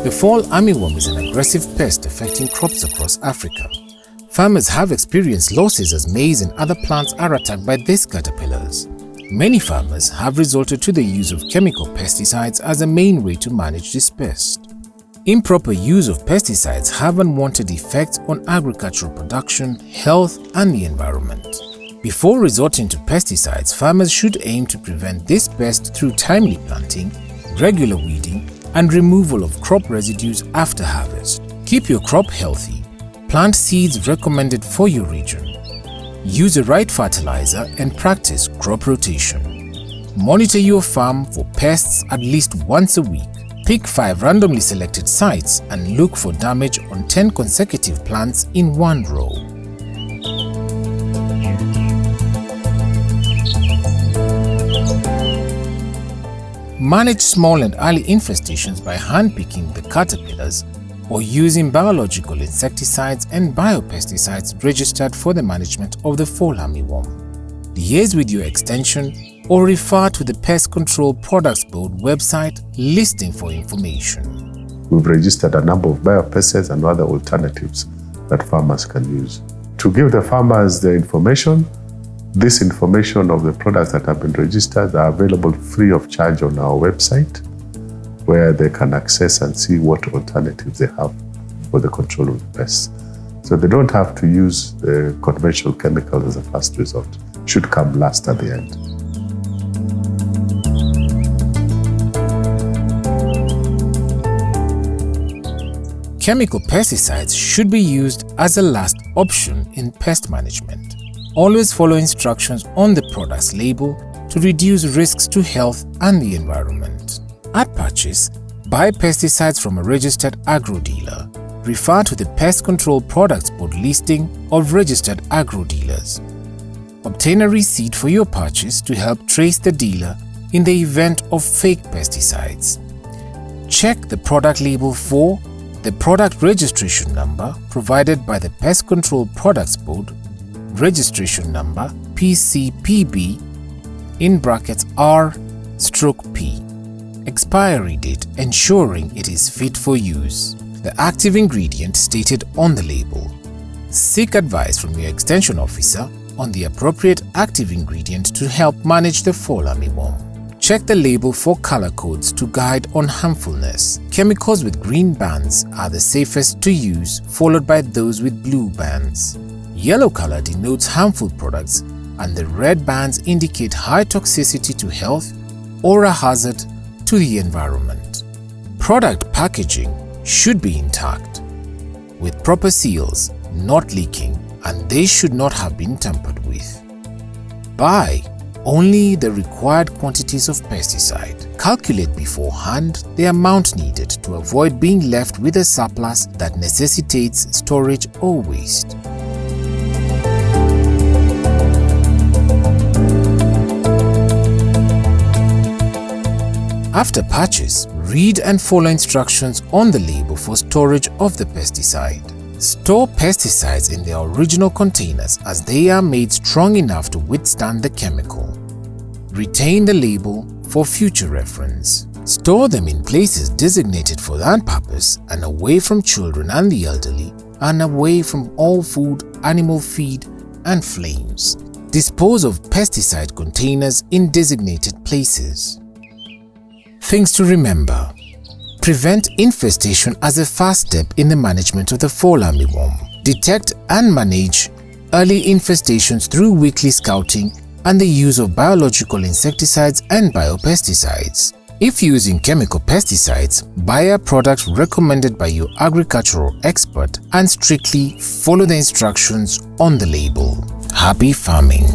The fall armyworm is an aggressive pest affecting crops across Africa. Farmers have experienced losses as maize and other plants are attacked by these caterpillars. Many farmers have resorted to the use of chemical pesticides as a main way to manage this pest. Improper use of pesticides have unwanted effects on agricultural production, health, and the environment. Before resorting to pesticides, farmers should aim to prevent this pest through timely planting, regular weeding, and removal of crop residues after harvest. Keep your crop healthy. Plant seeds recommended for your region. Use the right fertilizer and practice crop rotation. Monitor your farm for pests at least once a week. Pick 5 randomly selected sites and look for damage on 10 consecutive plants in one row. Manage small and early infestations by hand-picking the caterpillars or using biological insecticides and biopesticides registered for the management of the fall armyworm. Liaise with your extension or refer to the Pest Control Products Board website listing for information. We've registered a number of biopesticides and other alternatives that farmers can use. To give the farmers the information, this information of the products that have been registered are available free of charge on our website, where they can access and see what alternatives they have for the control of the pests. So they don't have to use conventional chemicals as a first resort. It should come last at the end. Chemical pesticides should be used as a last option in pest management. Always follow instructions on the product's label to reduce risks to health and the environment. At purchase, buy pesticides from a registered agro-dealer. Refer to the Pest Control Products Board listing of registered agro-dealers. Obtain a receipt for your purchase to help trace the dealer in the event of fake pesticides. Check the product label for the product registration number provided by the Pest Control Products Board, registration number PCPB in brackets R/P. Expiry date ensuring it is fit for use. The active ingredient stated on the label. Seek advice from your extension officer on the appropriate active ingredient to help manage the fall armyworm. Check the label for color codes to guide on harmfulness. Chemicals with green bands are the safest to use, followed by those with blue bands. Yellow color denotes harmful products and the red bands indicate high toxicity to health or a hazard to the environment. Product packaging should be intact, with proper seals, not leaking, and they should not have been tampered with. Buy only the required quantities of pesticide. Calculate beforehand the amount needed to avoid being left with a surplus that necessitates storage or waste. After purchase, read and follow instructions on the label for storage of the pesticide. Store pesticides in their original containers as they are made strong enough to withstand the chemical. Retain the label for future reference. Store them in places designated for that purpose and away from children and the elderly, and away from all food, animal feed, and flames. Dispose of pesticide containers in designated places. Things to remember. Prevent infestation as a first step in the management of the fall armyworm. Detect and manage early infestations through weekly scouting and the use of biological insecticides and biopesticides. If using chemical pesticides, buy a product recommended by your agricultural expert and strictly follow the instructions on the label. Happy farming!